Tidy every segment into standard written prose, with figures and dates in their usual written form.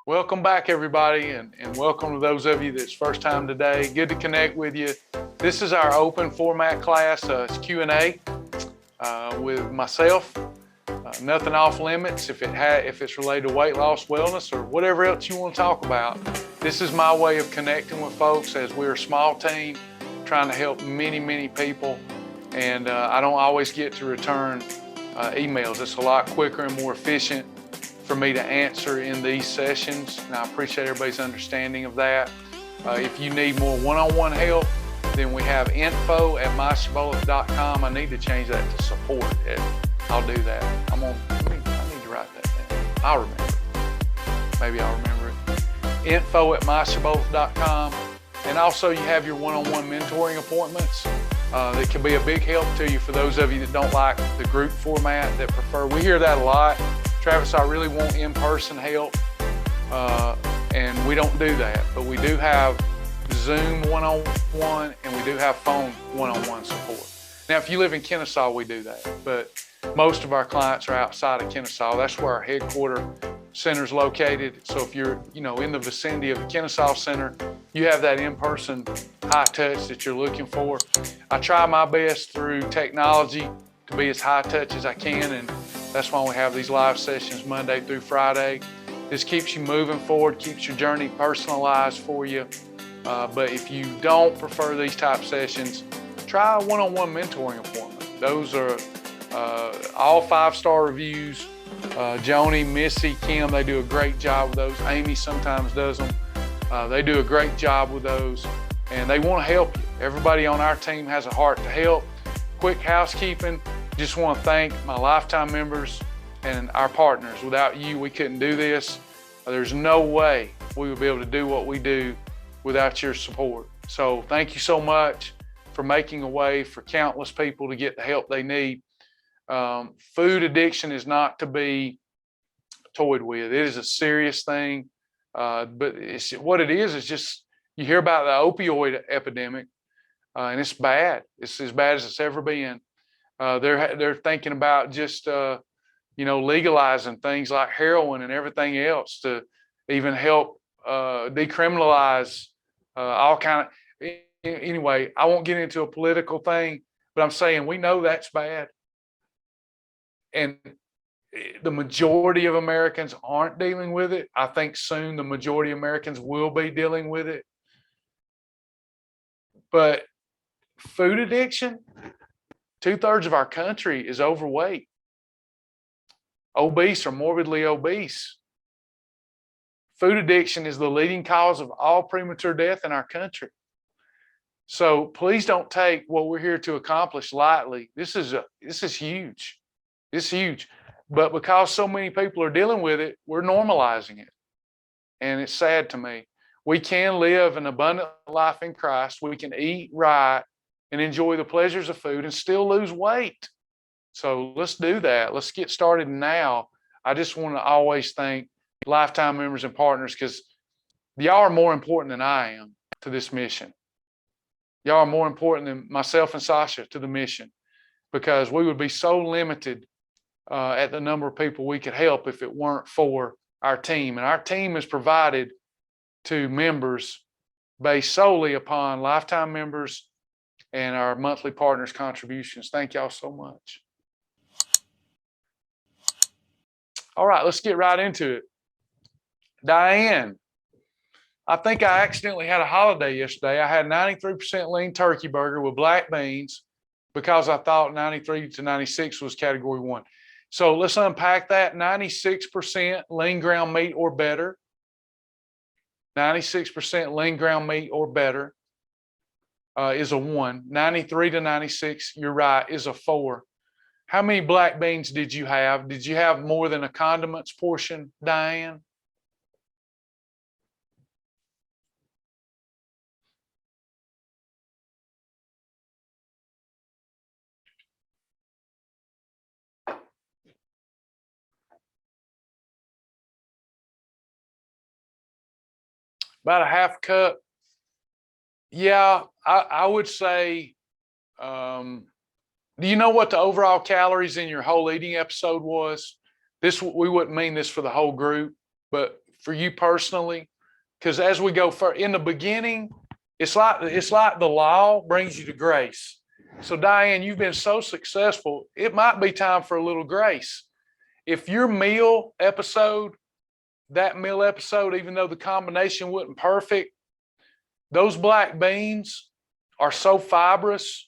Welcome back, everybody, and welcome to those of you that's first time today. Good to connect with you. This is our open format class. It's Q&A with myself. Nothing off limits. If it's related to weight loss, wellness, or whatever else you want to talk about, this is my way of connecting with folks, as we're a small team trying to help many people. And I don't always get to return emails. It's a lot quicker and more efficient for me to answer in these sessions, and I appreciate everybody's understanding of that. If you need more one-on-one help, then we have info@myshibboleth.com. I need to change that to support. I'll do that. I need to write that down. I'll remember it. Maybe I'll remember it. info@myshibboleth.com. And also you have your one-on-one mentoring appointments. That can be a big help to you for those of you that don't like the group format, that prefer. We hear that a lot. Travis, I really want in-person help, and we don't do that, but we do have Zoom one-on-one, and we do have phone one-on-one support. Now, if you live in Kennesaw, we do that, but most of our clients are outside of Kennesaw. That's where our headquarter center is located. So if you're, in the vicinity of the Kennesaw Center, you have that in-person high touch that you're looking for. I try my best through technology to be as high touch as I can, and that's why we have these live sessions Monday through Friday. This keeps you moving forward, keeps your journey personalized for you. But if you don't prefer these type sessions, try a one-on-one mentoring appointment. Those are all 5-star reviews. Joni, Missy, Kim, they do a great job with those. Amy sometimes does them. They do a great job with those, and they want to help you. Everybody on our team has a heart to help. Quick housekeeping. Just want to thank my lifetime members and our partners. Without you, we couldn't do this. There's no way we would be able to do what we do without your support. So thank you so much for making a way for countless people to get the help they need. Food addiction is not to be toyed with. It is a serious thing, but what it is just, you hear about the opioid epidemic, and it's bad. It's as bad as it's ever been. They're thinking about just legalizing things like heroin and everything else to even help decriminalize all kind of. Anyway, I won't get into a political thing, but I'm saying we know that's bad, and the majority of Americans aren't dealing with it. I think soon the majority of Americans will be dealing with it. But food addiction, 2/3 of our country is overweight, obese or morbidly obese. Food addiction is the leading cause of all premature death in our country. So please don't take what we're here to accomplish lightly. This is huge. It's huge. But because so many people are dealing with it, we're normalizing it. And it's sad to me. We can live an abundant life in Christ. We can eat right and enjoy the pleasures of food and still lose weight. So let's do that. Let's get started now. I just want to always thank lifetime members and partners, because y'all are more important than I am to this mission. Y'all are more important than myself and Sasha to the mission, because we would be so limited at the number of people we could help if it weren't for our team. And our team is provided to members based solely upon lifetime members and our monthly partners' contributions. Thank y'all so much. All right, let's get right into it. Diane, I think I accidentally had a holiday yesterday. I had 93% lean turkey burger with black beans because I thought 93 to 96 was category 1. So let's unpack that. 96% lean ground meat or better. 96% lean ground meat or better is a 1. 93 to 96, you're right, is a 4. How many black beans did you have? Did you have more than a condiments portion, Diane? About a half cup. Yeah, I would say, do you know what the overall calories in your whole eating episode was? We wouldn't mean this for the whole group, but for you personally, because as we go in the beginning, it's like the law brings you to grace. So Diane, you've been so successful, it might be time for a little grace. If your meal episode, even though the combination wasn't perfect, those black beans are so fibrous.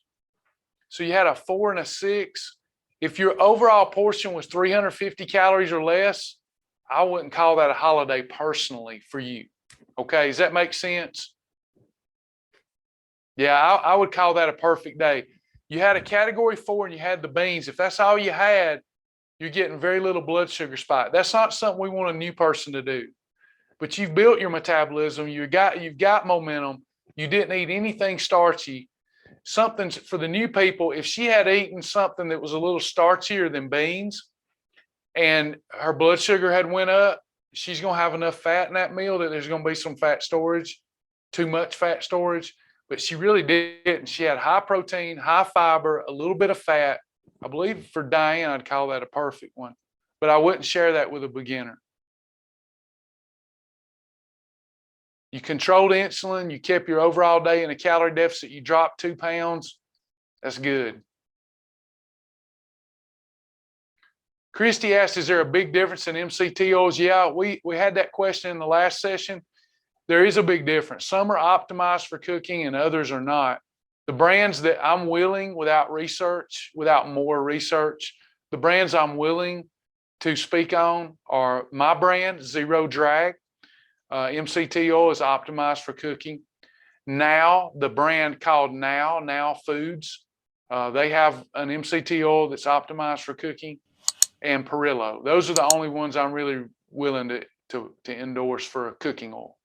So you had a 4 and a 6. If your overall portion was 350 calories or less, I wouldn't call that a holiday personally for you. Okay, does that make sense? Yeah, I would call that a perfect day. You had a category 4 and you had the beans. If that's all you had, you're getting very little blood sugar spike. That's not something we want a new person to do. But you've built your metabolism. You've got momentum. You didn't eat anything starchy. Something for the new people, if she had eaten something that was a little starchier than beans and her blood sugar had went up, she's going to have enough fat in that meal that there's going to be some fat storage, too much fat storage. But she really didn't. She had high protein, high fiber, a little bit of fat. I believe for Diane, I'd call that a perfect one. But I wouldn't share that with a beginner. You controlled insulin. You kept your overall day in a calorie deficit. You dropped 2 pounds. That's good. Christy asked, is there a big difference in MCT oils? Yeah, we had that question in the last session. There is a big difference. Some are optimized for cooking and others are not. The brands that I'm willing, without more research, the brands I'm willing to speak on are my brand, Zero Drag. MCT oil is optimized for cooking. Now, the brand called Now Foods, they have an MCT oil that's optimized for cooking, and Perillo. Those are the only ones I'm really willing to endorse for a cooking oil.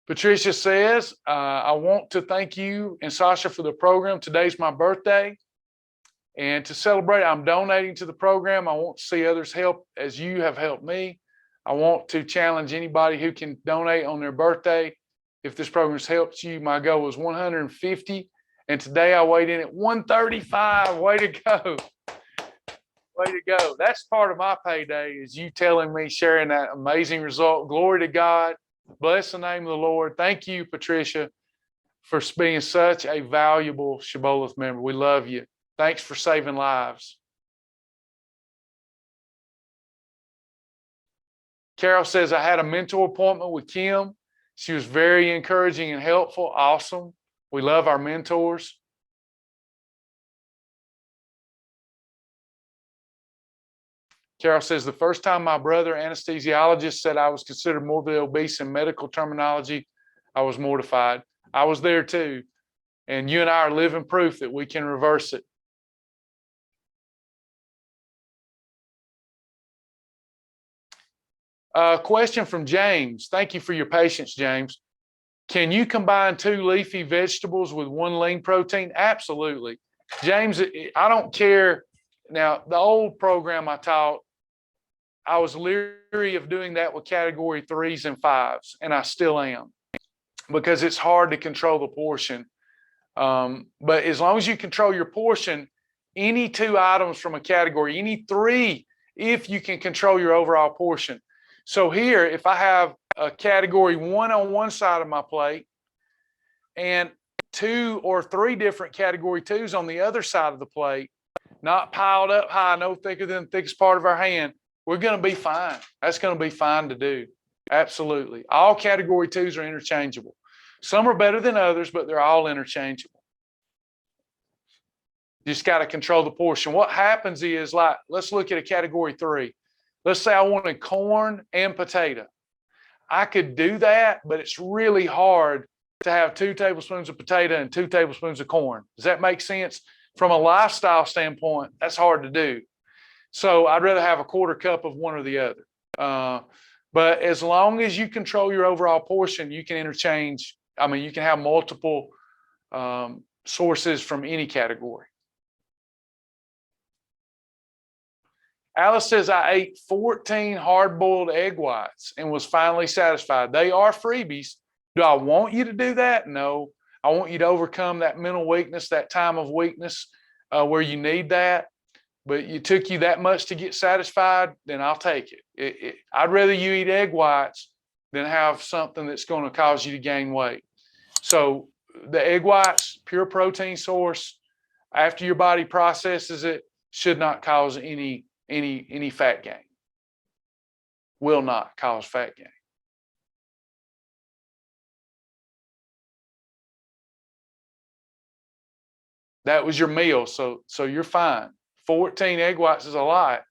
Patricia says, I want to thank you and Sasha for the program. Today's my birthday. And to celebrate, I'm donating to the program. I want to see others help as you have helped me. I want to challenge anybody who can donate on their birthday. If this program has helped you, my goal was 150. And today I weighed in at 135. Way to go. Way to go. That's part of my payday, is you telling me, sharing that amazing result. Glory to God. Bless the name of the Lord. Thank you, Patricia, for being such a valuable Shibboleth member. We love you. Thanks for saving lives. Carol says, I had a mentor appointment with Kim. She was very encouraging and helpful. Awesome. We love our mentors. Carol says, the first time my brother, anesthesiologist, said I was considered morbidly obese in medical terminology, I was mortified. I was there too. And you and I are living proof that we can reverse it. Question from James. Thank you for your patience, James. Can you combine 2 leafy vegetables with 1 lean protein? Absolutely. James, I don't care. Now, the old program I taught, I was leery of doing that with category 3s and 5s, and I still am, because it's hard to control the portion. But as long as you control your portion, any 2 items from a category, any 3, if you can control your overall portion. So here, if I have a category 1 on one side of my plate and 2 or 3 different category 2s on the other side of the plate, not piled up high, no thicker than the thickest part of our hand, we're going to be fine. That's going to be fine to do. Absolutely. All category 2s are interchangeable. Some are better than others, but they're all interchangeable. You just got to control the portion. What happens is, like, let's look at a category 3. Let's say I wanted corn and potato. I could do that, but it's really hard to have 2 tablespoons of potato and 2 tablespoons of corn. Does that make sense? From a lifestyle standpoint, that's hard to do. So I'd rather have a 1/4 cup of one or the other. But as long as you control your overall portion, you can interchange. I mean, you can have multiple sources from any category. Alice says, I ate 14 hard-boiled egg whites and was finally satisfied. They are freebies. Do I want you to do that? No. I want you to overcome that mental weakness, that time of weakness where you need that. but it took you that much to get satisfied, then I'll take it. I'd rather you eat egg whites than have something that's going to cause you to gain weight. So the egg whites, pure protein source, after your body processes it, should not cause any fat gain. Will not cause fat gain. That was your meal, so you're fine. 14 egg whites is a lot,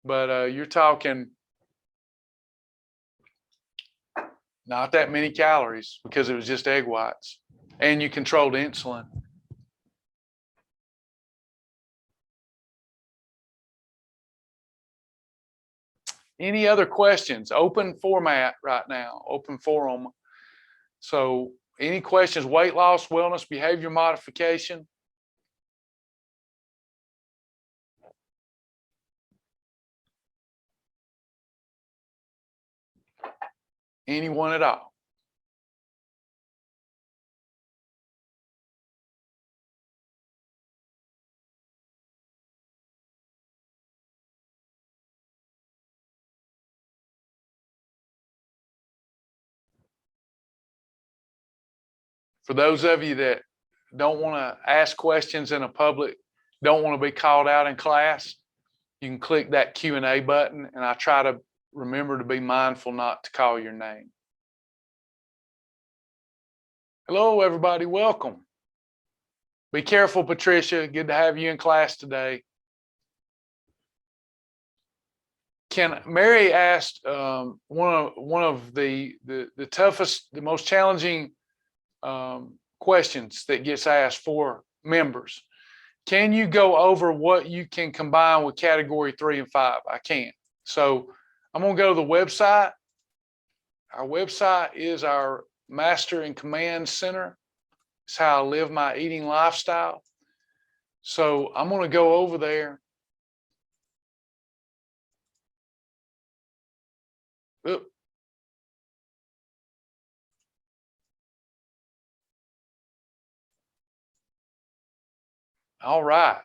but you're talking not that many calories because it was just egg whites, and you controlled insulin. Any other questions? Open format right now, open forum. So any questions? Weight loss, wellness, behavior modification? Anyone at all? For those of you that don't want to ask questions in a public, don't want to be called out in class, you can click that Q&A button, and I try to remember to be mindful not to call your name. Hello, everybody. Welcome. Be careful, Patricia. Good to have you in class today. Mary asked one of the toughest, the most challenging questions that gets asked for members. Can you go over what you can combine with category 3 and 5? I can. So I'm going to go to the website. Our website is our Master and Command Center. It's how I live my eating lifestyle. So I'm going to go over there. Oop. All right.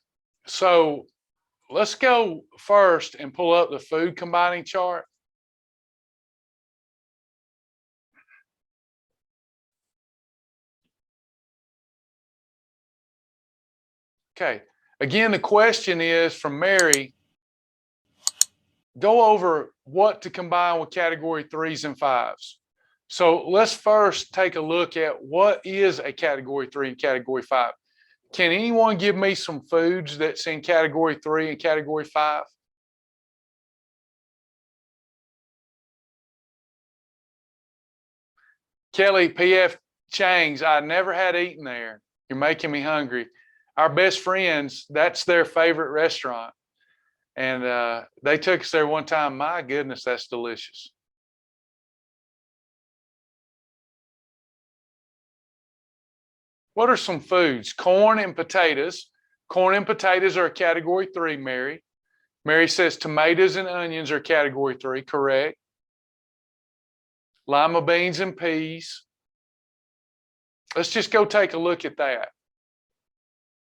So let's go first and pull up the food combining chart. Okay. Again, the question is from Mary, go over what to combine with category 3s and 5s. So let's first take a look at what is a category 3 and category 5. Can anyone give me some foods that's in category 3 and category 5? Kelly, PF Chang's, I never had eaten there. You're making me hungry. Our best friends, that's their favorite restaurant. And they took us there one time. My goodness, that's delicious. What are some foods? Corn and potatoes. Corn and potatoes are category 3, Mary. Mary says tomatoes and onions are category 3, correct. Lima beans and peas. Let's just go take a look at that.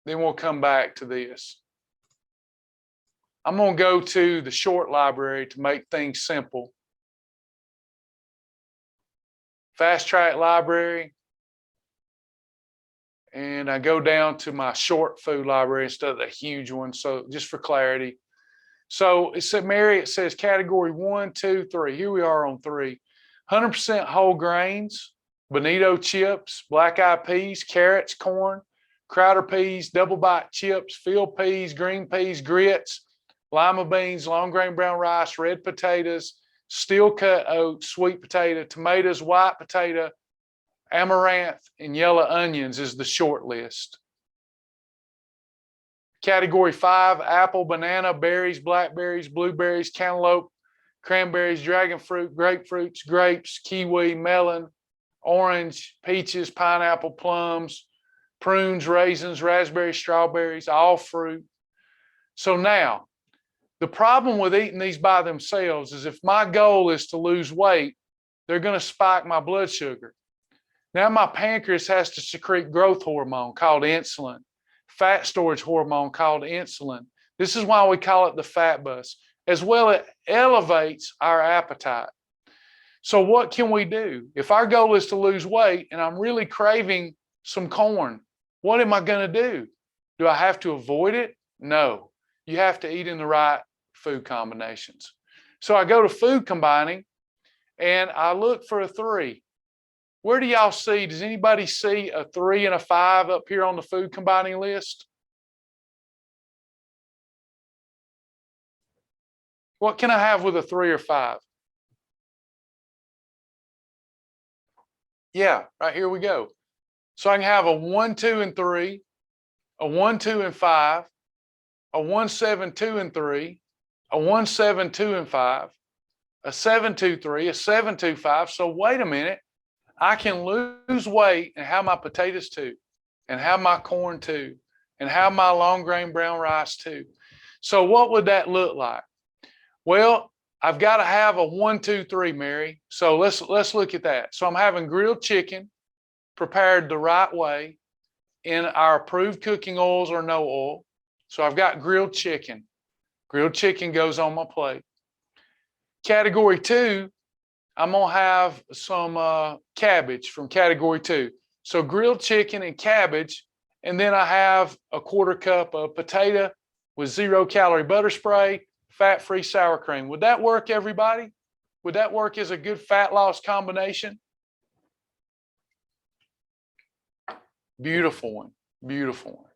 Then we'll come back to this. I'm going to go to the short library to make things simple. Fast track library. And I go down to my short food library instead of the huge one. So just for clarity. So it said, Mary, it says category 1, 2, 3. Here we are on 3. 100% whole grains, bonito chips, black eyed peas, carrots, corn, Crowder peas, double bite chips, field peas, green peas, grits, lima beans, long grain brown rice, red potatoes, steel cut oats, sweet potato, tomatoes, white potato, amaranth, and yellow onions is the short list. Category 5, apple, banana, berries, blackberries, blueberries, cantaloupe, cranberries, dragon fruit, grapefruits, grapes, kiwi, melon, orange, peaches, pineapple, plums, prunes, raisins, raspberries, strawberries, all fruit. So now, the problem with eating these by themselves is if my goal is to lose weight, they're going to spike my blood sugar. Now my pancreas has to secrete growth hormone called insulin, fat storage hormone called insulin. This is why we call it the fat bus. As well, it elevates our appetite. So what can we do? If our goal is to lose weight and I'm really craving some corn, what am I going to do? Do I have to avoid it? No. You have to eat in the right food combinations. So I go to food combining and I look for a 3. Where do y'all see? Does anybody see a 3 and a 5 up here on the food combining list? What can I have with a 3 or 5? Yeah, right here we go. So I can have a 1, 2, and 3, a 1, 2, and 5, a 1, 7, 2, and 3, a 1, 7, 2, and 5, a 7, 2, 3, a 7, 2, 5. So wait a minute. I can lose weight and have my potatoes too, and have my corn too, and have my long grain brown rice too. So what would that look like? Well, I've got to have a 1, 2, 3, Mary. So let's look at that. So I'm having grilled chicken prepared the right way in our approved cooking oils or no oil. So I've got grilled chicken. Grilled chicken goes on my plate. Category 2, I'm going to have some cabbage from category 2. So grilled chicken and cabbage. And then I have a 1/4 cup of potato with 0-calorie butter spray, fat-free sour cream. Would that work, everybody? Would that work as a good fat loss combination? Beautiful one. Beautiful one.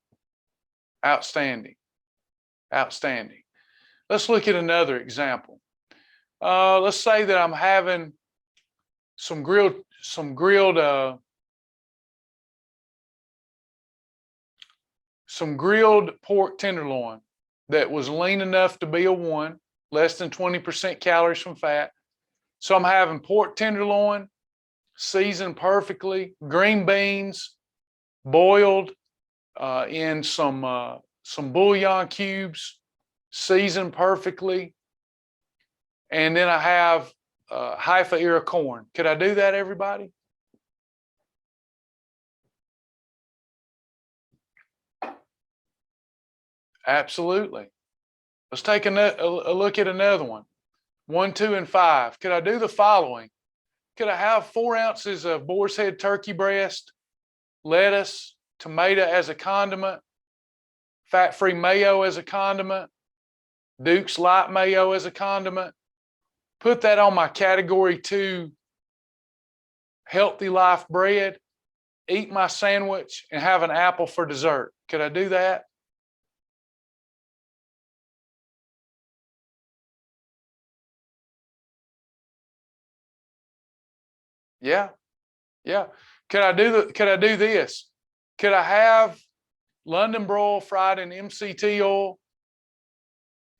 Outstanding. Outstanding. Let's look at another example. Let's say that I'm having some grilled pork tenderloin that was lean enough to be a 1, less than 20% calories from fat. So I'm having pork tenderloin, seasoned perfectly, green beans, boiled in some bouillon cubes, seasoned perfectly. And then I have half an ear of corn. Could I do that, everybody? Absolutely. Let's take a look at another one. 1, 2, and 5. Could I do the following? Could I have 4 ounces of boar's head turkey breast, lettuce, tomato as a condiment, fat-free mayo as a condiment, Duke's light mayo as a condiment, put that on my category 2 healthy life bread, eat my sandwich, and have an apple for dessert? Could I do that? Yeah. Yeah. Could I do this? Could I have London broil fried in MCT oil,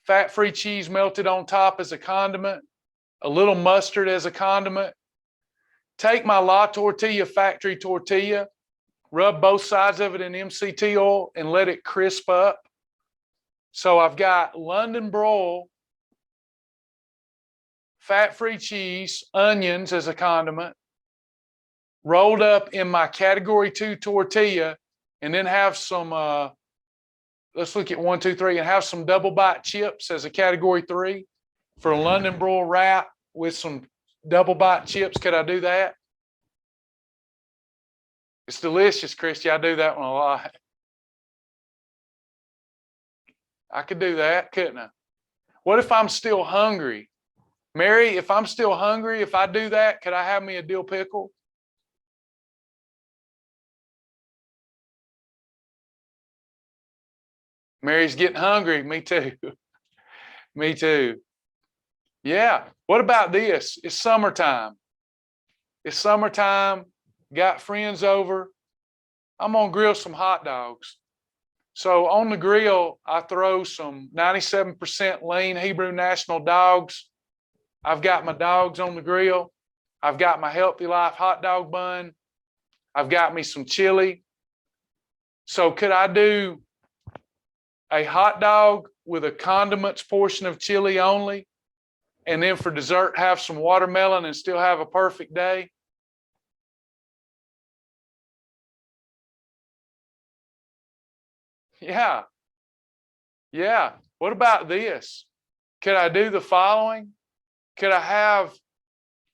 fat-free cheese melted on top as a condiment, a little mustard as a condiment? Take my La Tortilla factory tortilla, rub both sides of it in MCT oil, and let it crisp up. So I've got London broil, fat-free cheese, onions as a condiment, rolled up in my category 2 tortilla, and then have some, let's look at 1, 2, 3, and have some double bite chips as a category 3 for a London broil wrap with some double bite chips. Could I do that? It's delicious, Christy. I do that one a lot. I could do that, couldn't I? What if I'm still hungry? Mary, if I'm still hungry, if I do that, could I have me a dill pickle? Mary's getting hungry. Me too. Me too. Yeah. What about this? It's summertime. It's summertime. Got friends over. I'm going to grill some hot dogs. So on the grill, I throw some 97% lean Hebrew National dogs. I've got my dogs on the grill. I've got my Healthy Life hot dog bun. I've got me some chili. So could I do a hot dog with a condiments portion of chili only, and then for dessert have some watermelon and still have a perfect day? Yeah. Yeah. What about this? Could I do the following? Could I have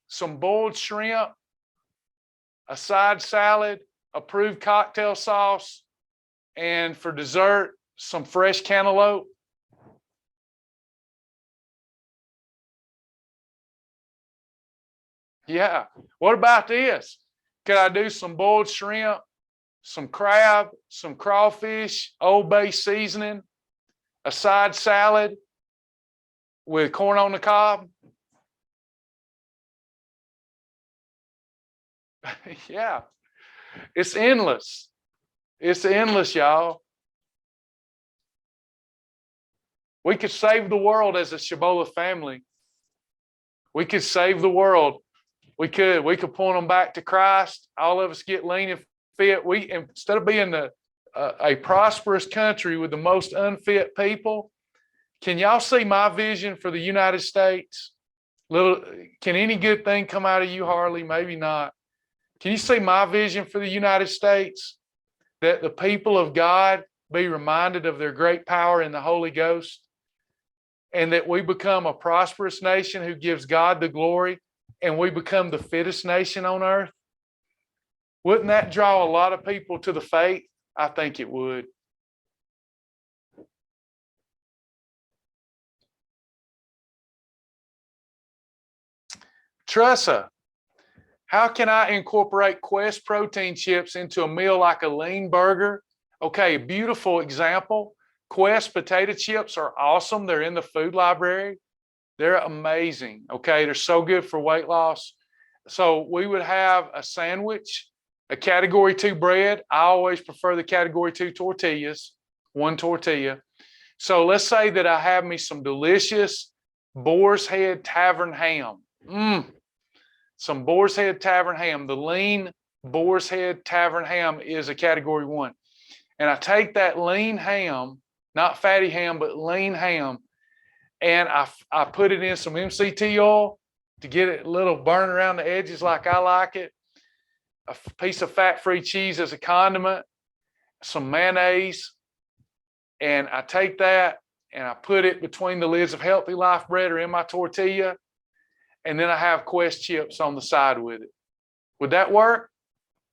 some boiled shrimp, a side salad, approved cocktail sauce, and for dessert, some fresh cantaloupe? Yeah. What about this? Could I do some boiled shrimp, some crab, some crawfish, Old Bay seasoning, a side salad with corn on the cob? Yeah. It's endless. It's endless, y'all. We could save the world as a Shibboleth family. We could save the world. We could point them back to Christ. All of us get lean and fit. Instead of being a prosperous country with the most unfit people, can y'all see my vision for the United States? Can any good thing come out of you, Harley? Maybe not. Can you see my vision for the United States? That the people of God be reminded of their great power in the Holy Ghost, and that we become a prosperous nation who gives God the glory, and we become the fittest nation on earth. Wouldn't that draw a lot of people to the faith? I think it would. Tressa, how can I incorporate Quest protein chips into a meal like a lean burger? Okay, beautiful example. Quest potato chips are awesome. They're in the food library. They're amazing. Okay, they're so good for weight loss. So we would have a sandwich, a category 2 bread. I always prefer the category 2 tortillas, one tortilla. So let's say that I have me some delicious Boar's Head Tavern ham. Some Boar's Head Tavern ham. The lean Boar's Head Tavern ham is a category 1. And I take that lean ham, not fatty ham, but lean ham, and I put it in some MCT oil to get it a little burn around the edges like I like it, a piece of fat-free cheese as a condiment, some mayonnaise, and I take that and I put it between the lids of Healthy Life bread or in my tortilla, and then I have Quest chips on the side with it. Would that work?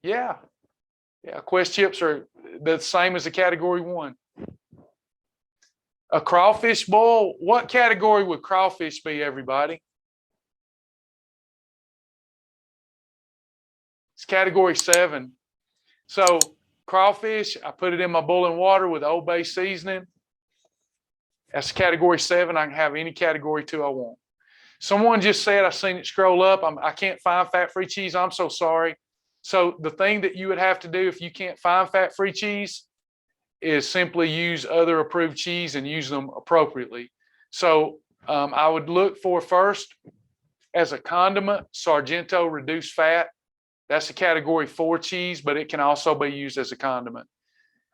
Yeah. Yeah, Quest chips are the same as a category 1. A crawfish boil, what category would crawfish be, everybody? It's category 7. So crawfish, I put it in my boiling water with Old Bay seasoning. That's category 7. I can have any category 2 I want. Someone just said, I seen it scroll up, I can't find fat-free cheese. I'm so sorry. So the thing that you would have to do if you can't find fat-free cheese is simply use other approved cheese and use them appropriately. So I would look for first as a condiment, Sargento reduced fat. That's a category 4 cheese, but it can also be used as a condiment.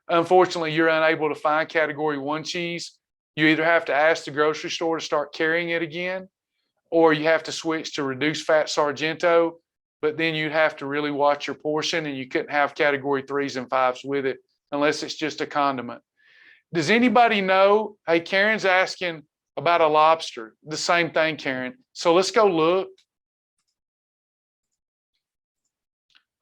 Unfortunately, you're unable to find category 1 cheese. You either have to ask the grocery store to start carrying it again, or you have to switch to reduced fat Sargento, but then you'd have to really watch your portion, and you couldn't have category 3s and 5s with it unless it's just a condiment. Does anybody know? Hey, Karen's asking about a lobster. The same thing, Karen. So let's go look.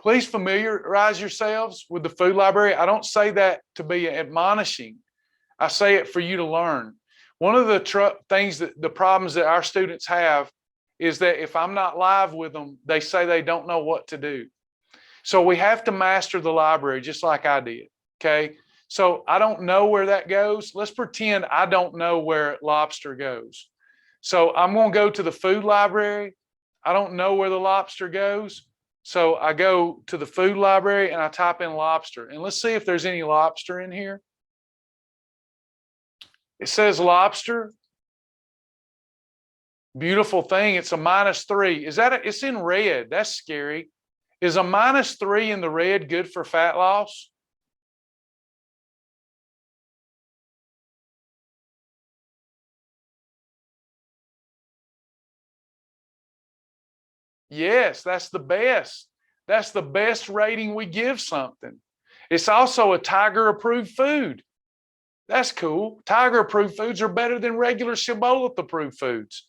Please familiarize yourselves with the food library. I don't say that to be admonishing. I say it for you to learn. One of the things that the problems that our students have is that if I'm not live with them, they say they don't know what to do. So we have to master the library just like I did. Okay. So I don't know where that goes. Let's pretend I don't know where lobster goes. So I'm going to go to the food library. I don't know where the lobster goes. So I go to the food library and I type in lobster. And let's see if there's any lobster in here. It says lobster. Beautiful thing. It's a -3. It's in red. That's scary. Is a -3 in the red good for fat loss? Yes, that's the best. That's the best rating we give something. It's also a Tiger approved food. That's cool. Tiger approved foods are better than regular Shibboleth approved foods.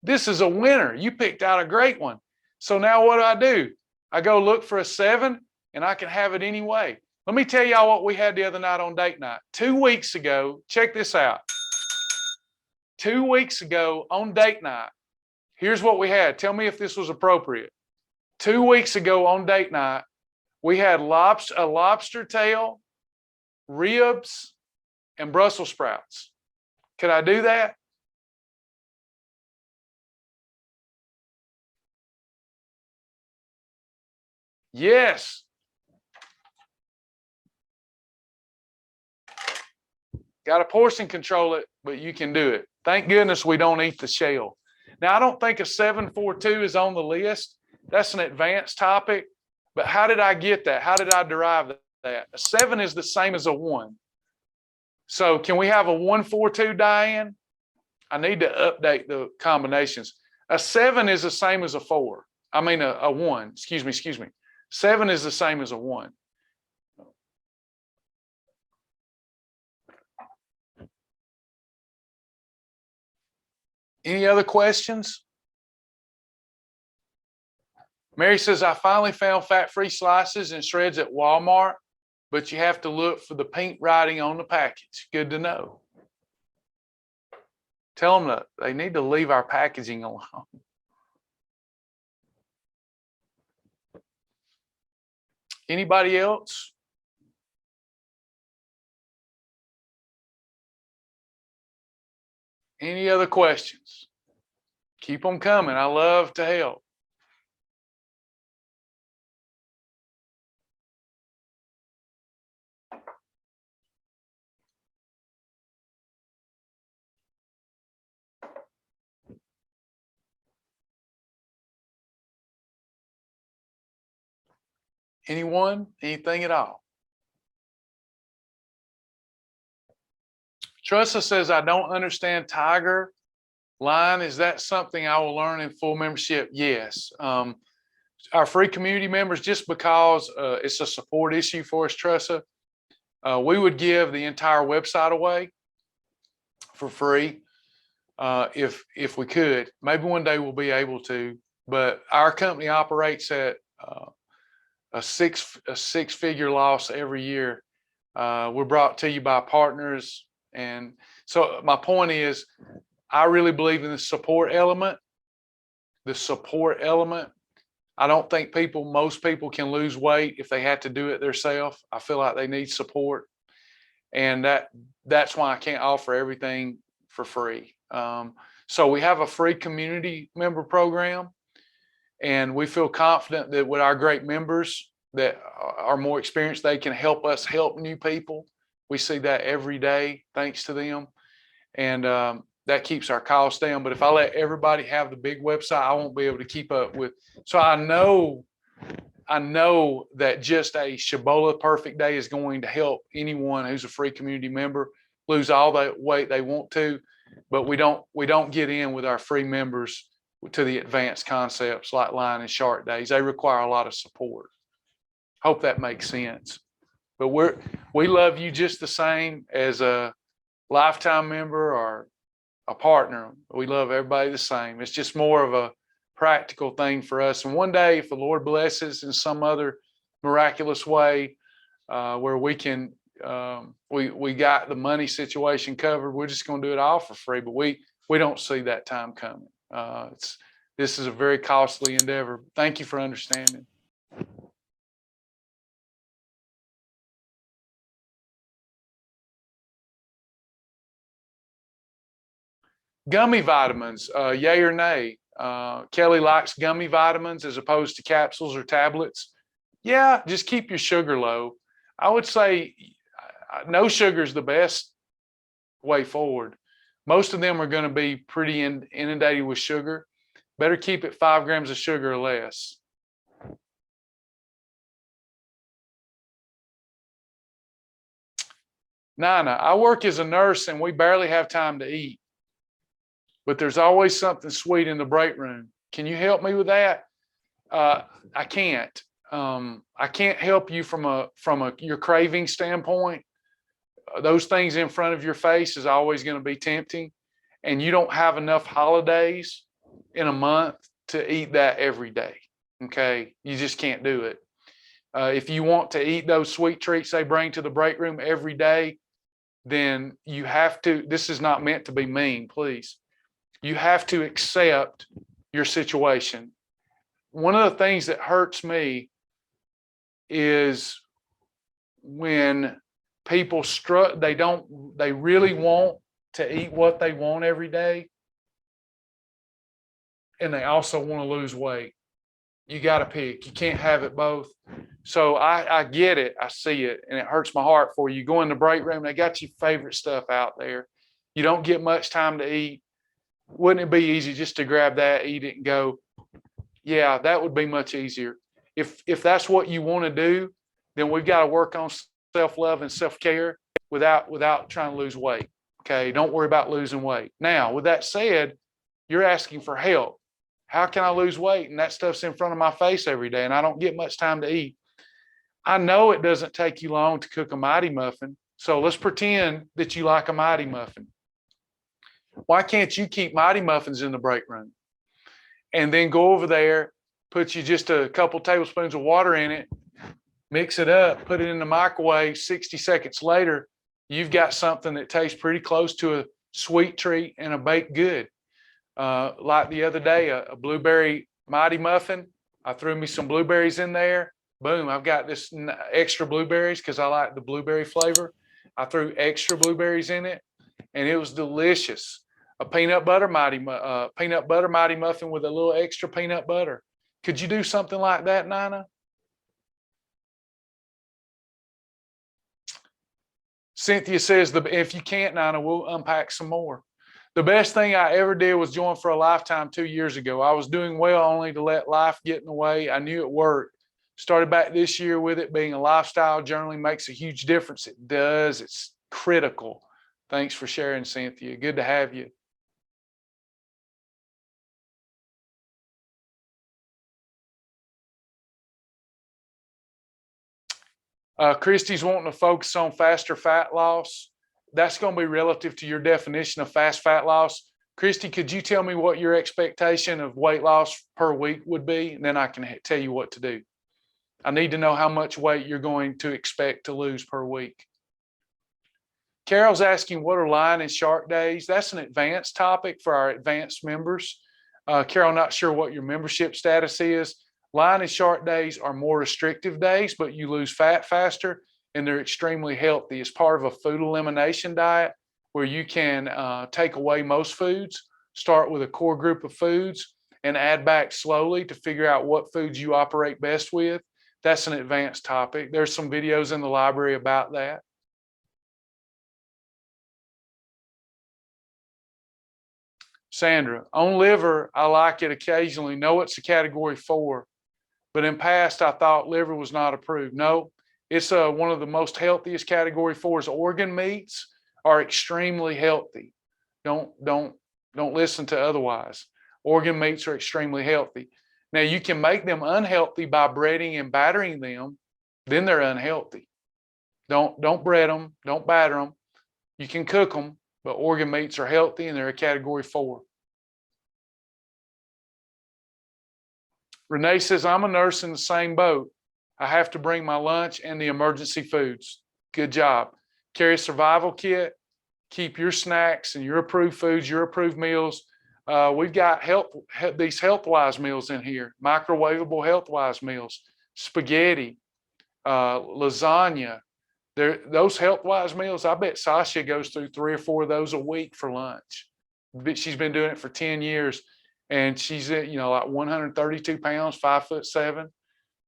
This is a winner. You picked out a great one. So now what do? I go look for a 7 and I can have it anyway. Let me tell y'all what we had the other night on date night. 2 weeks ago, check this out. 2 weeks ago on date night, here's what we had. Tell me if this was appropriate. 2 weeks ago on date night, we had a lobster tail, ribs, and Brussels sprouts. Could I do that? Yes. Got to portion control it, but you can do it. Thank goodness we don't eat the shell. Now, I don't think a 742 is on the list. That's an advanced topic. But how did I get that? How did I derive that? A 7 is the same as a 1. So can we have a 142, Diane? I need to update the combinations. A 7 is the same as a 4. I mean a 1. Excuse me. 7 is the same as a 1. Any other questions? Mary says, I finally found fat-free slices and shreds at Walmart, but you have to look for the pink writing on the package. Good to know. Tell them that they need to leave our packaging alone. Anybody else? Any other questions? Keep them coming. I love to help. Anyone? Anything at all? Tressa says, I don't understand Tiger line. Is that something I will learn in full membership? Yes. Our free community members, just because it's a support issue for us, Tressa, we would give the entire website away for free if we could. Maybe one day we'll be able to, but our company operates at a six-figure loss every year. We're brought to you by partners. And so my point is, I really believe in the support element. The support element. I don't think most people can lose weight if they had to do it themselves. I feel like they need support. And that's why I can't offer everything for free. So we have a free community member program. And we feel confident that with our great members that are more experienced, they can help us help new people. We see that every day, thanks to them. And that keeps our costs down. But if I let everybody have the big website, I won't be able to keep up with. So I know that just a Shibboleth Perfect Day is going to help anyone who's a free community member lose all the weight they want to. But we don't get in with our free members to the advanced concepts like Lion and Shark Days. They require a lot of support. Hope that makes sense. But we love you just the same as a lifetime member or a partner. We love everybody the same. It's just more of a practical thing for us. And one day, if the Lord blesses in some other miraculous way, where we can, we got the money situation covered, we're just going to do it all for free. But we don't see that time coming. This is a very costly endeavor. Thank you for understanding. Gummy vitamins, yay or nay? Kelly likes gummy vitamins as opposed to capsules or tablets. Yeah, just keep your sugar low. I would say no sugar is the best way forward. Most of them are going to be pretty inundated with sugar. Better keep it 5 grams of sugar or less. Nana, I work as a nurse and we barely have time to eat. But there's always something sweet in the break room. Can you help me with that? I can't. I can't help you from your craving standpoint. those things in front of your face is always going to be tempting, and you don't have enough holidays in a month to eat that every day. Okay, you just can't do it. If you want to eat those sweet treats they bring to the break room every day, then you have to, this is not meant to be mean, please. You have to accept your situation. One of the things that hurts me is when people they really want to eat what they want every day, and they also want to lose weight. You got to pick. You can't have it both. So I get it. I see it, and it hurts my heart for you. Go in the break room, they got your favorite stuff out there. You don't get much time to eat. Wouldn't it be easy just to grab that, eat it, and go? Yeah, that would be much easier. If that's what you want to do, then we've got to work on self-love and self-care without trying to lose weight. Okay, don't worry about losing weight. Now, with that said, you're asking for help. How can I lose weight? And that stuff's in front of my face every day, and I don't get much time to eat. I know it doesn't take you long to cook a Mighty Muffin, so let's pretend that you like a Mighty Muffin. Why can't you keep Mighty Muffins in the break room? And then go over there, put you just a couple tablespoons of water in it, mix it up, put it in the microwave. 60 seconds later, you've got something that tastes pretty close to a sweet treat and a baked good. Like the other day, a blueberry Mighty Muffin. I threw me some blueberries in there. Boom, I've got this extra blueberries because I like the blueberry flavor. I threw extra blueberries in it, and it was delicious. A peanut butter Mighty Muffin with a little extra peanut butter. Could you do something like that, Nina? Cynthia says, if you can't, Nina, we'll unpack some more. The best thing I ever did was join for a lifetime 2 years ago. I was doing well only to let life get in the way. I knew it worked. Started back this year with it being a lifestyle. Journaling makes a huge difference. It does. It's critical. Thanks for sharing, Cynthia. Good to have you. Christy's wanting to focus on faster fat loss. That's going to be relative to your definition of fast fat loss. Christy, could you tell me what your expectation of weight loss per week would be? And then I can tell you what to do. I need to know how much weight you're going to expect to lose per week. Carol's asking, what are lion and shark days? That's an advanced topic for our advanced members. Carol, not sure what your membership status is. Lion and shark days are more restrictive days, but you lose fat faster, and they're extremely healthy. It's part of a food elimination diet where you can take away most foods, start with a core group of foods, and add back slowly to figure out what foods you operate best with. That's an advanced topic. There's some videos in the library about that. Sandra, on liver, I like it occasionally. No, it's a category 4. But in past, I thought liver was not approved. No, it's one of the most healthiest category 4s. Organ meats are extremely healthy. Don't listen to otherwise. Organ meats are extremely healthy. Now, you can make them unhealthy by breading and battering them. Then they're unhealthy. Don't bread them. Don't batter them. You can cook them, but organ meats are healthy, and they're a category 4. Renee says, I'm a nurse in the same boat. I have to bring my lunch and the emergency foods. Good job. Carry a survival kit. Keep your snacks and your approved foods, your approved meals. We've got these health-wise meals in here, microwavable health-wise meals, spaghetti, lasagna. Those health-wise meals, I bet Sasha goes through 3 or 4 of those a week for lunch. She's been doing it for 10 years. And she's at, like 132 pounds, 5'7".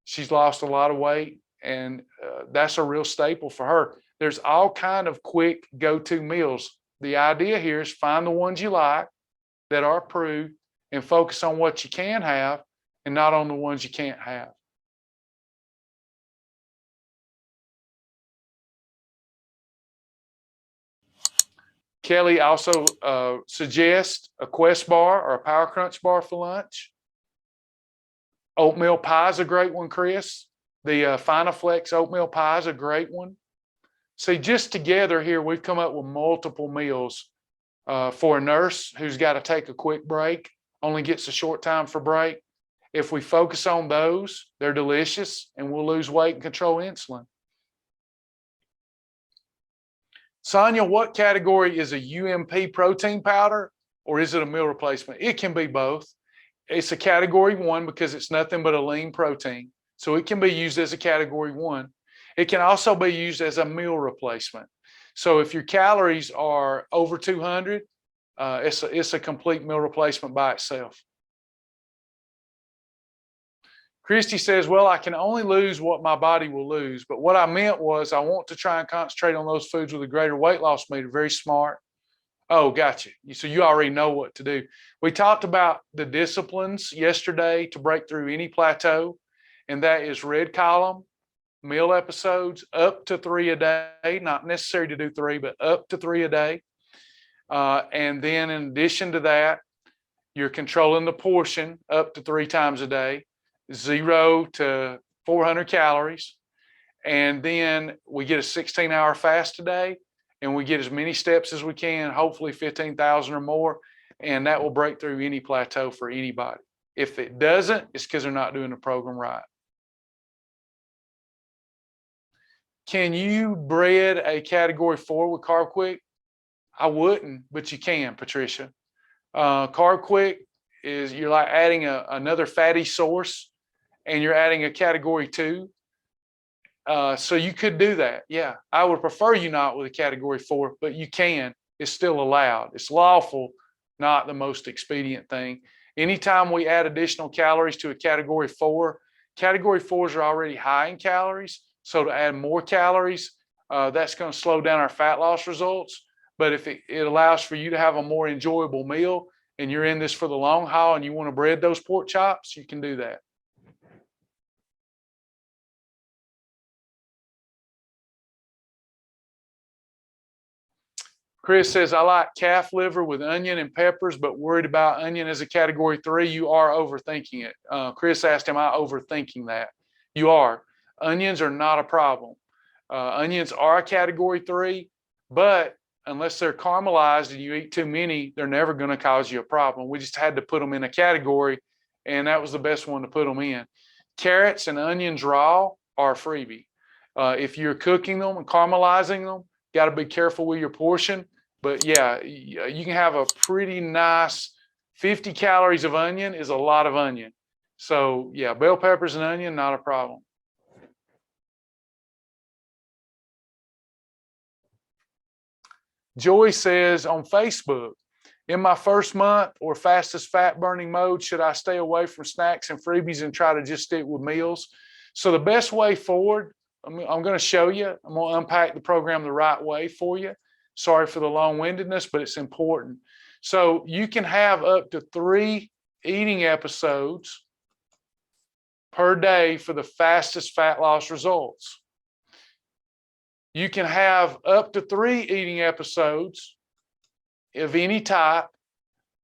She's lost a lot of weight, and that's a real staple for her. There's all kind of quick go-to meals. The idea here is find the ones you like that are approved and focus on what you can have and not on the ones you can't have. Kelly also suggests a Quest bar or a Power Crunch bar for lunch. Oatmeal pie is a great one, Chris. The Finaflex oatmeal pie is a great one. See, just together here, we've come up with multiple meals for a nurse who's got to take a quick break, only gets a short time for break. If we focus on those, they're delicious and we'll lose weight and control insulin. Sonia, what category is a UMP protein powder or is it a meal replacement? It can be both. It's a category 1 because it's nothing but a lean protein. So it can be used as a category 1. It can also be used as a meal replacement. So if your calories are over 200, it's a complete meal replacement by itself. Christy says, well, I can only lose what my body will lose. But what I meant was I want to try and concentrate on those foods with a greater weight loss meter. Very smart. Oh, gotcha. So you already know what to do. We talked about the disciplines yesterday to break through any plateau, and that is red column, meal episodes, up to 3 a day, not necessary to do 3, but up to 3 a day. And then in addition to that, you're controlling the portion up to 3 times a day, 0 to 400 calories. And then we get a 16-hour fast a day, and we get as many steps as we can, hopefully 15,000 or more, and that will break through any plateau for anybody. If it doesn't, it's because they're not doing the program right. Can you bread a category 4 with Carb Quick? I wouldn't, but you can, Patricia. Carb Quick is you're like adding another fatty source, and you're adding a category 2. So you could do that. Yeah, I would prefer you not with a category 4, but you can. It's still allowed. It's lawful, not the most expedient thing. Anytime we add additional calories to a category 4, category 4s are already high in calories. So to add more calories, that's going to slow down our fat loss results. But if it allows for you to have a more enjoyable meal and you're in this for the long haul and you want to bread those pork chops, you can do that. Chris says, I like calf liver with onion and peppers, but worried about onion as a category 3. You are overthinking it. Chris asked, am I overthinking that? You are. Onions are not a problem. Onions are a category 3, but unless they're caramelized and you eat too many, they're never going to cause you a problem. We just had to put them in a category, and that was the best one to put them in. Carrots and onions raw are a freebie. If you're cooking them and caramelizing them, got to be careful with your portion. But yeah, you can have a pretty nice 50 calories of onion is a lot of onion. So yeah, bell peppers and onion, not a problem. Joy says on Facebook, in my first month or fastest fat burning mode, should I stay away from snacks and freebies and try to just stick with meals? So the best way forward, I'm going to show you. I'm going to unpack the program the right way for you. Sorry for the long-windedness, but it's important. So you can have up to 3 eating episodes per day for the fastest fat loss results. You can have up to 3 eating episodes of any type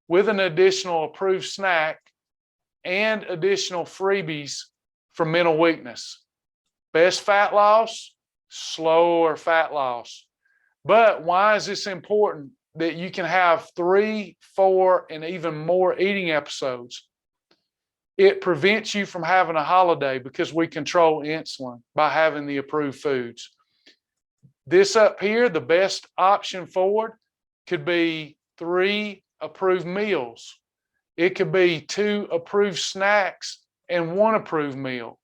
with an additional approved snack and additional freebies for mental weakness. Best fat loss, slower fat loss. But why is this important that you can have 3, 4, and even more eating episodes? It prevents you from having a holiday because we control insulin by having the approved foods. This up here, the best option forward could be 3 approved meals. It could be 2 approved snacks and 1 approved meal.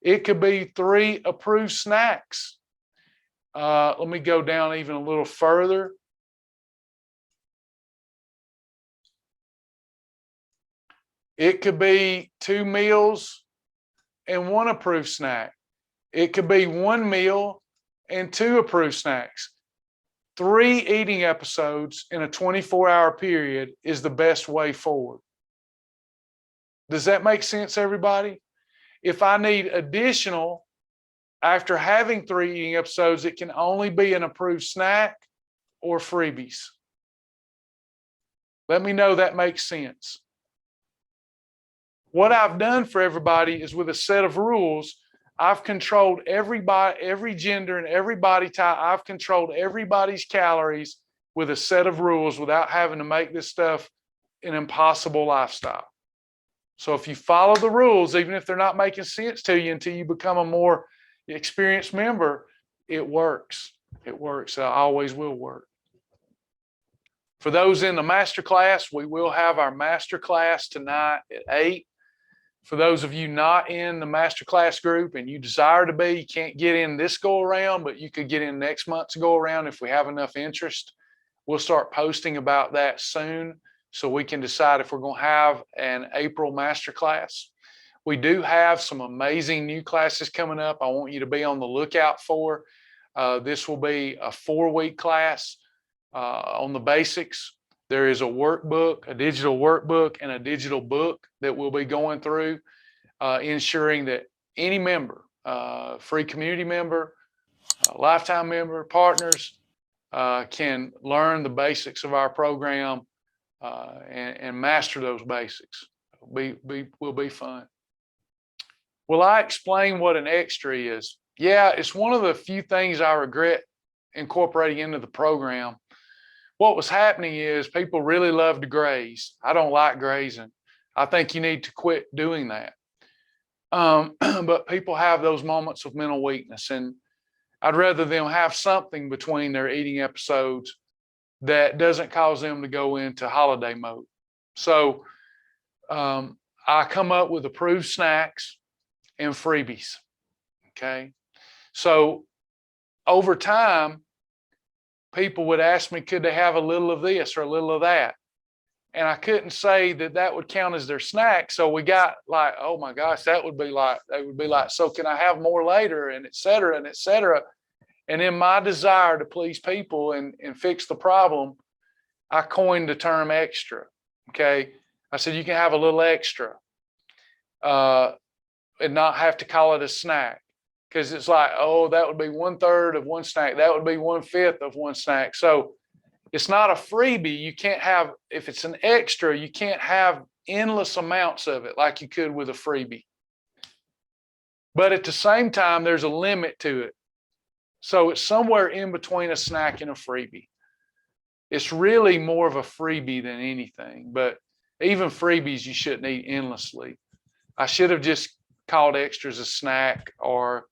It could be 3 approved snacks. Let me go down even a little further. It could be 2 meals and 1 approved snack. It could be 1 meal and 2 approved snacks. 3 eating episodes in a 24-hour period is the best way forward. Does that make sense, everybody? If I need additional, after having 3 eating episodes, it can only be an approved snack or freebies. Let me know that makes sense. What I've done for everybody is with a set of rules, I've controlled everybody, every gender and every body type. I've controlled everybody's calories with a set of rules without having to make this stuff an impossible lifestyle. So if you follow the rules, even if they're not making sense to you until you become a more experienced member, it works. It works. It always will work. For those in the master class, we will have our master class tonight at 8. For those of you not in the master class group and you desire to be, you can't get in this go around, but you could get in next month's go around if we have enough interest. We'll start posting about that soon so we can decide if we're going to have an April master class. We do have some amazing new classes coming up. I want you to be on the lookout for. This will be a 4-week class on the basics. There is a workbook, a digital workbook, and a digital book that we'll be going through, ensuring that any member, free community member, lifetime member, partners, can learn the basics of our program and master those basics. Will be fun. Will I explain what an extra is? Yeah, it's one of the few things I regret incorporating into the program. What was happening is people really love to graze. I don't like grazing. I think you need to quit doing that. But people have those moments of mental weakness, and I'd rather them have something between their eating episodes that doesn't cause them to go into holiday mode. So I come up with approved snacks and freebies. Okay. So over time, people would ask me, could they have a little of this or a little of that? And I couldn't say that that would count as their snack. So we got like, oh my gosh, they would be like, so can I have more later? And et cetera, and et cetera. And in my desire to please people and fix the problem, I coined the term extra. Okay. I said, you can have a little extra and not have to call it a snack. Because it's like, oh, that would be 1/3 of one snack. That would be 1/5 of one snack. So it's not a freebie. You can't have, if it's an extra, you can't have endless amounts of it like you could with a freebie. But at the same time, there's a limit to it. So it's somewhere in between a snack and a freebie. It's really more of a freebie than anything. But even freebies, you shouldn't eat endlessly. I should have just called extras a snack or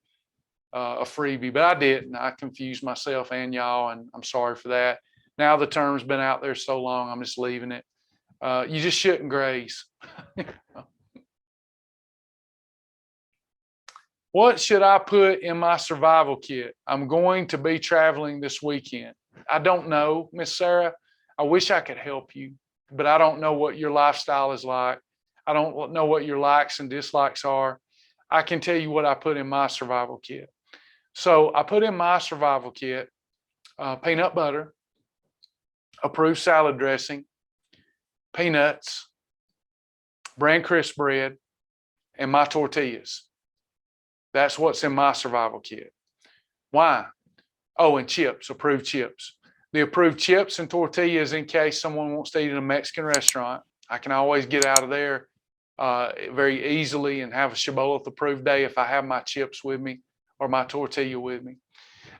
a freebie, but I didn't. I confused myself and y'all, and I'm sorry for that. Now the term's been out there so long, I'm just leaving it. You just shouldn't graze. What should I put in my survival kit? I'm going to be traveling this weekend. I don't know, Miss Sarah. I wish I could help you, but I don't know what your lifestyle is like. I don't know what your likes and dislikes are. I can tell you what I put in my survival kit. So I put in my survival kit peanut butter, approved salad dressing, peanuts, bran crisp bread, and my tortillas. That's what's in my survival kit. Why? Oh, and chips, approved chips. The approved chips and tortillas in case someone wants to eat in a Mexican restaurant. I can always get out of there very easily and have a Shibboleth approved day if I have my chips with me or my tortilla with me.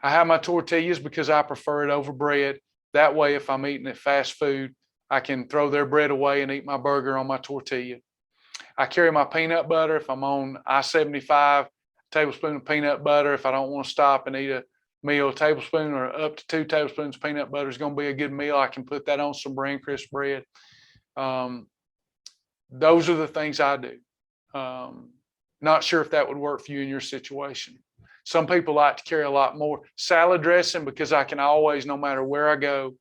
I have my tortillas because I prefer it over bread. That way, if I'm eating at fast food, I can throw their bread away and eat my burger on my tortilla. I carry my peanut butter if I'm on I-75, tablespoon of peanut butter. If I don't want to stop and eat a meal, a tablespoon or up to 2 tablespoons of peanut butter is going to be a good meal. I can put that on some bran crisp bread. Those are the things I do. Not sure if that would work for you in your situation. Some people like to carry a lot more salad dressing because I can always, no matter where I go,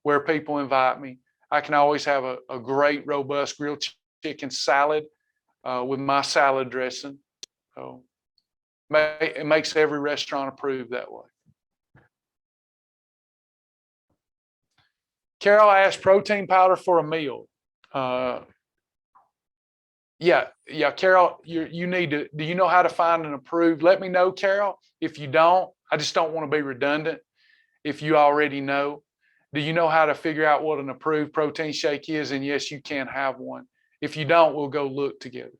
where people invite me, I can always have a great, robust grilled chicken salad with my salad dressing. So it makes every restaurant approved that way. Carol asked protein powder for a meal. Yeah, Carol, you need to, do you know how to find an approved? Let me know, Carol. If you don't, I just don't want to be redundant. If you already know, do you know how to figure out what an approved protein shake is? And yes, you can have one. If you don't, we'll go look together.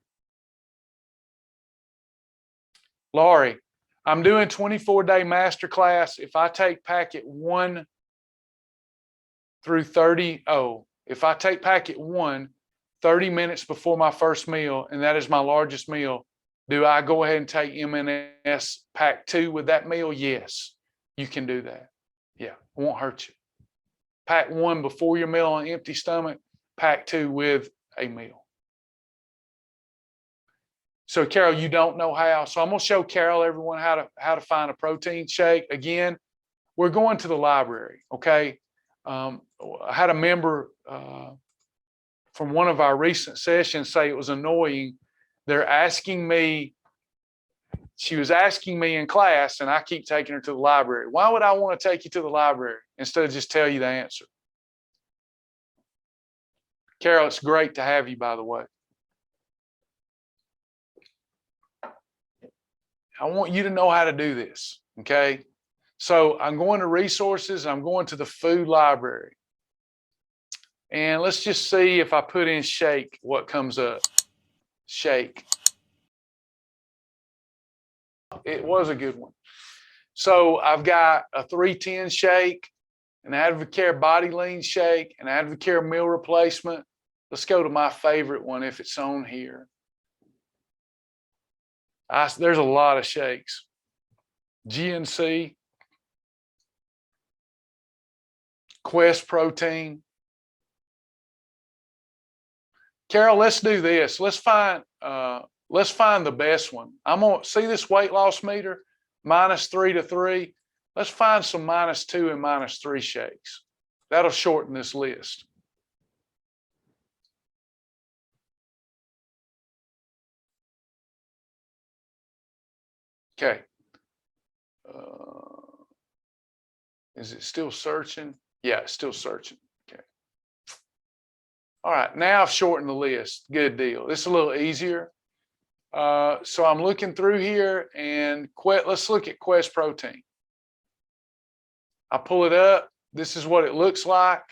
Laurie, I'm doing 24-day masterclass. If I take packet 1 through 30, if I take packet 1 30 minutes before my first meal, and that is my largest meal, do I go ahead and take MNS pack 2 with that meal? Yes, you can do that. Yeah, it won't hurt you. Pack 1 before your meal on an empty stomach, pack 2 with a meal. So Carol, you don't know how. So I'm going to show Carol, everyone, how to find a protein shake. Again, we're going to the library, okay? I had a member from one of our recent sessions say it was annoying. They're asking me, she was asking me in class, and I keep taking her to the library. Why would I want to take you to the library instead of just tell you the answer? Carol, it's great to have you, by the way. I want you to know how to do this, okay? So I'm going to resources, I'm going to the food library. And let's just see if I put in shake, what comes up. Shake. It was a good one. So I've got a 310 shake, an Advocare Body Lean shake, an Advocare meal replacement. Let's go to my favorite one if it's on here. There's a lot of shakes. GNC, Quest Protein. Carol, let's do this. Let's find the best one. I'm gonna see this weight loss meter, -3 to 3. Let's find some -2 and -3 shakes. That'll shorten this list. Okay. Is it still searching? Yeah, it's still searching. Okay. All right, now I've shortened the list. Good deal. This is a little easier. So I'm looking through here, and let's look at Quest Protein. I pull it up. This is what it looks like.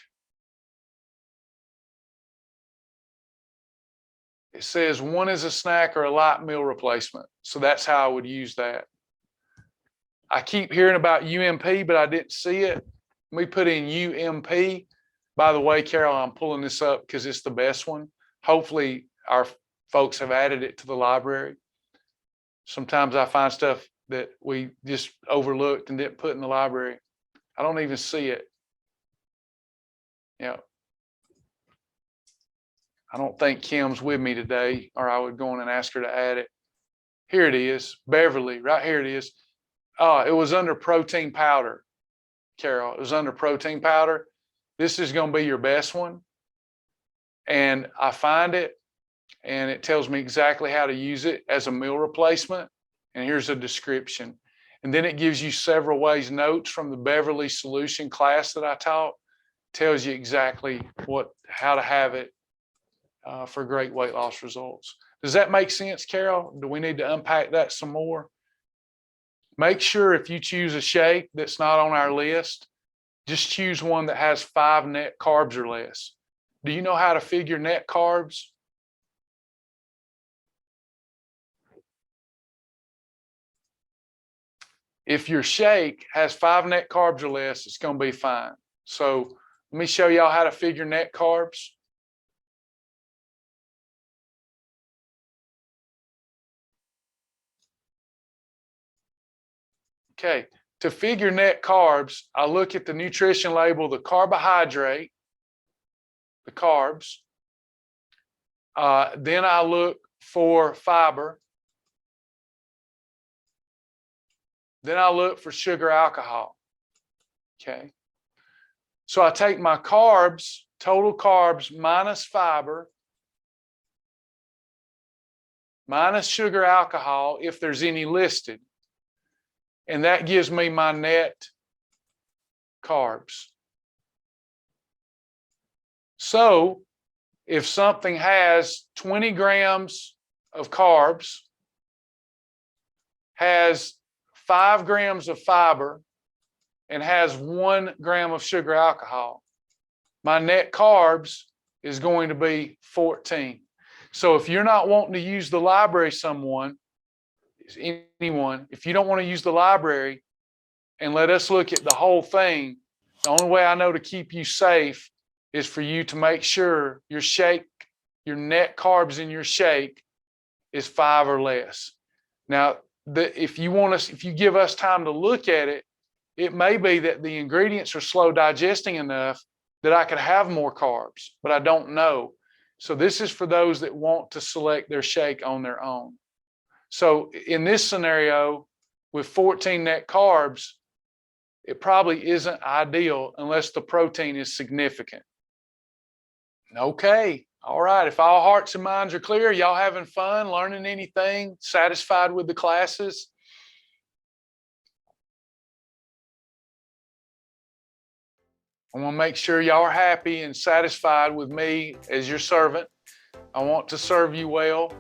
It says 1 is a snack or a light meal replacement. So that's how I would use that. I keep hearing about UMP, but I didn't see it. We put in UMP. By the way, Carol, I'm pulling this up because it's the best one. Hopefully our folks have added it to the library. Sometimes I find stuff that we just overlooked and didn't put in the library. I don't even see it. Yeah. I don't think Kim's with me today, or I would go in and ask her to add it. Here it is, Beverly, right here it is. It was under protein powder, Carol. It was under protein powder. This is going to be your best one. And I find it, and it tells me exactly how to use it as a meal replacement. And here's a description. And then it gives you several ways, notes from the Beverly Solution class that I taught. Tells you exactly how to have it for great weight loss results. Does that make sense, Carol? Do we need to unpack that some more? Make sure if you choose a shake that's not on our list, just choose one that has 5 net carbs or less. Do you know how to figure net carbs? If your shake has 5 net carbs or less, it's going to be fine. So let me show y'all how to figure net carbs. Okay, to figure net carbs, I look at the nutrition label, the carbohydrate, the carbs. Then I look for fiber. Then I look for sugar alcohol. Okay. So I take my carbs, total carbs minus fiber, minus sugar alcohol, if there's any listed. And that gives me my net carbs. So if something has 20 grams of carbs, has 5 grams of fiber, and has 1 gram of sugar alcohol, my net carbs is going to be 14. So if you're not wanting to use the library anyone, if you don't want to use the library and let us look at the whole thing, the only way I know to keep you safe is for you to make sure your shake, your net carbs in your shake is 5 or less. Now, if you give us time to look at it, it may be that the ingredients are slow digesting enough that I could have more carbs, but I don't know. So this is for those that want to select their shake on their own. So in this scenario, with 14 net carbs, it probably isn't ideal unless the protein is significant. Okay, all right. If all hearts and minds are clear, y'all having fun, learning anything, satisfied with the classes? I want to make sure y'all are happy and satisfied with me as your servant. I want to serve you well.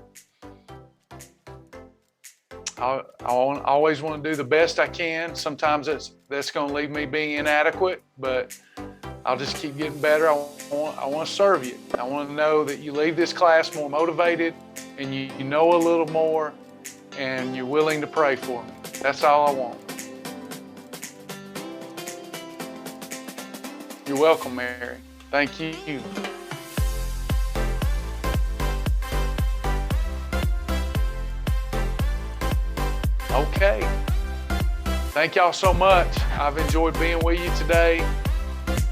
I always want to do the best I can. Sometimes that's going to leave me being inadequate, but I'll just keep getting better. I want to serve you. I want to know that you leave this class more motivated and you know a little more and you're willing to pray for me. That's all I want. You're welcome, Mary. Thank you. Okay. Thank y'all so much. I've enjoyed being with you today.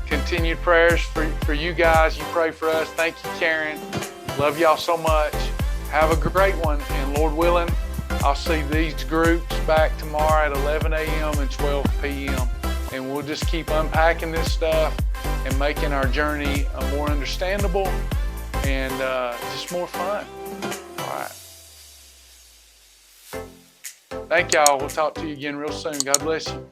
Continued prayers for you guys. You pray for us. Thank you, Karen. Love y'all so much. Have a great one. And Lord willing, I'll see these groups back tomorrow at 11 a.m. and 12 p.m. And we'll just keep unpacking this stuff and making our journey more understandable and just more fun. All right. Thank y'all. We'll talk to you again real soon. God bless you.